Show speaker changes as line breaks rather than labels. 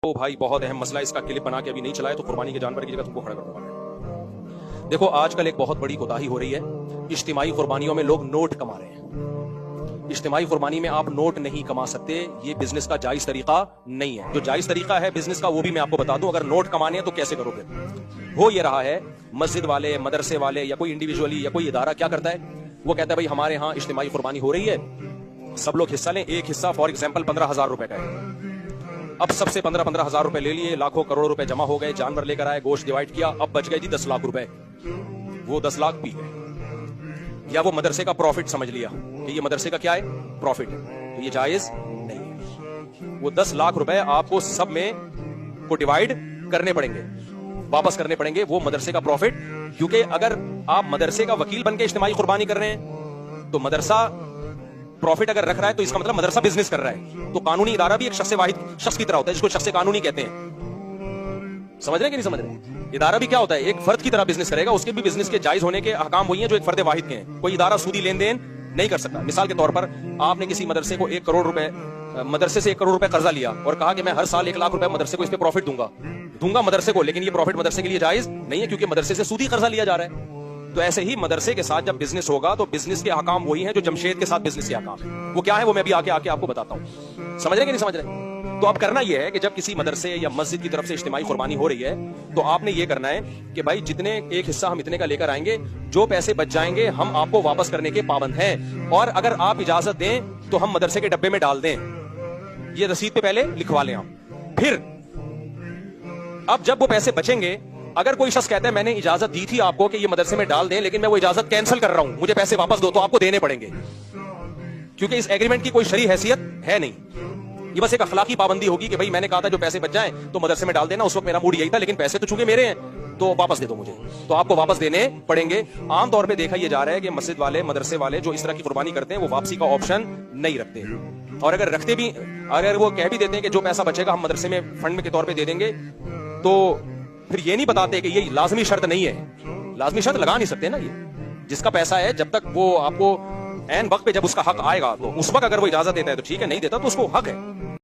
تو بھائی بہت اہم مسئلہ، اس کا کلپ بنا کے ابھی نہیں چلایا تو قربانی کے جانور کی جگہ تم کو کھڑا کر دوں۔ دیکھو آج کل ایک بہت بڑی کوتاہی ہو رہی ہے، اجتماعی قربانیوں میں لوگ نوٹ کما رہے ہیں۔ اجتماعی قربانی میں آپ نوٹ نہیں کما سکتے، یہ بزنس کا جائز طریقہ نہیں ہے۔ جو جائز طریقہ ہے بزنس کا وہ بھی میں آپ کو بتا دوں، اگر نوٹ کمانے ہیں تو کیسے کرو گے۔ ہو یہ رہا ہے مسجد والے، مدرسے والے یا کوئی انڈیویجولی یا کوئی ادارہ کیا کرتا ہے، وہ کہتا ہے بھائی ہمارے ہاں اجتماعی قربانی ہو رہی ہے، سب لوگ حصہ لیں۔ ایک حصہ فار ایگزامپل 15,000 روپے کا ہے، اب سب سے 15,000 روپے لے لیے، لاکھوں کروڑوں روپے جمع ہو گئے، جانور لے کر آئے، گوشت ڈیوائڈ کیا، اب بچ گئے جی 10 لاکھ روپے، وہ 10 لاکھ پی گئے، یا وہ مدرسے کا پروفٹ سمجھ لیا کہ یہ مدرسے کا کیا ہے، پروفٹ ہے، تو یہ جائز نہیں ہے۔ وہ 10 لاکھ روپے آپ کو سب میں کو ڈیوائڈ کرنے پڑیں گے، واپس کرنے پڑیں گے وہ مدرسے کا پروفٹ، کیونکہ اگر آپ مدرسے کا وکیل بن کے اجتماعی قربانی کر رہے ہیں تو مدرسہ پروفٹ اگر رکھ رہا ہے تو اس کا مطلب مدرسہ بزنس کر رہا ہے، تو قانونی ادارہ بھی ایک شخص واحد شخص کی طرح ہوتا ہے، جس کو شخص قانونی کہتے ہیں۔ سمجھ رہے ہیں کہ نہیں سمجھ رہے؟ ادارہ بھی کیا ہوتا ہے، ایک فرد کی طرح بزنس کرے گا، اس کے بھی بزنس کے جائز ہونے کے احکام وہی ہیں جو ایک فرد واحد کے ہیں۔ کوئی ادارہ سودی لین دین نہیں کر سکتا۔ مثال کے طور پر آپ نے کسی مدرسے کو 1 کروڑ روپے، مدرسے سے 1 کروڑ روپے قرضہ لیا اور کہا کہ میں ہر سال 1 لاکھ روپے مدرسے کو اس پہ پروفٹ دوں گا مدرسے کو، لیکن یہ پروفٹ مدرسے کے لیے جائز نہیں ہے، کیونکہ مدرسے سے سودی قرضہ لیا جا رہا ہے۔ تو ایسے ہی مدرسے کے ساتھ جب بزنس ہوگا تو بزنس کے احکام وہی ہیں جو جمشید کے ساتھ بزنس کے احکام ہیں۔ وہ کیا ہے وہ میں بھی آ کے آپ کو بتاتا ہوں۔ سمجھ رہے کہ نہیں سمجھ رہے؟ تو اب کرنا یہ ہے کہ جب کسی مدرسے یا مسجد کی طرف سے اجتماعی قربانی ہو رہی ہے تو آپ نے یہ کرنا ہے کہ بھائی جتنے ایک حصہ ہم اتنے کا لے کر آئیں گے، جو پیسے بچ جائیں گے ہم آپ کو واپس کرنے کے پابند ہیں، اور اگر آپ اجازت دیں تو ہم مدرسے کے ڈبے میں ڈال دیں، یہ رسید پہ پہلے لکھوا لیں ہم۔ پھر اب جب وہ پیسے بچیں گے، اگر کوئی شخص کہتا ہے میں نے اجازت دی تھی آپ کو کہ یہ مدرسے میں ڈال دیں، لیکن میں وہ اجازت کینسل کر رہا ہوں، مجھے پیسے واپس دو، تو آپ کو دینے پڑیں گے، کیونکہ اس ایگریمنٹ کی کوئی شرعی حیثیت ہے نہیں۔ یہ بس ایک اخلاقی پابندی ہوگی کہ بھائی میں نے کہا تھا جو پیسے بچ جائیں تو مدرسے میں ڈال دینا، اس وقت میرا موڈ یہی تھا، لیکن پیسے تو چونکہ میرے ہیں تو واپس دے دو مجھے، تو آپ کو واپس دینے پڑیں گے۔ عام طور پہ دیکھا یہ جا رہا ہے کہ مسجد والے، مدرسے والے جو اس طرح کی قربانی کرتے ہیں وہ واپسی کا آپشن نہیں رکھتے، اور اگر رکھتے بھی، اگر وہ کہہ بھی دیتے ہیں کہ جو پیسہ بچے گا ہم مدرسے میں فنڈ کے طور پہ دے دیں گے، تو پھر یہ نہیں بتاتے کہ یہ لازمی شرط نہیں ہے۔ لازمی شرط لگا نہیں سکتے نا، یہ جس کا پیسہ ہے جب تک وہ آپ کو عین وقت پہ جب اس کا حق آئے گا تو اس وقت اگر وہ اجازت دیتا ہے تو ٹھیک ہے، نہیں دیتا تو اس کو حق ہے۔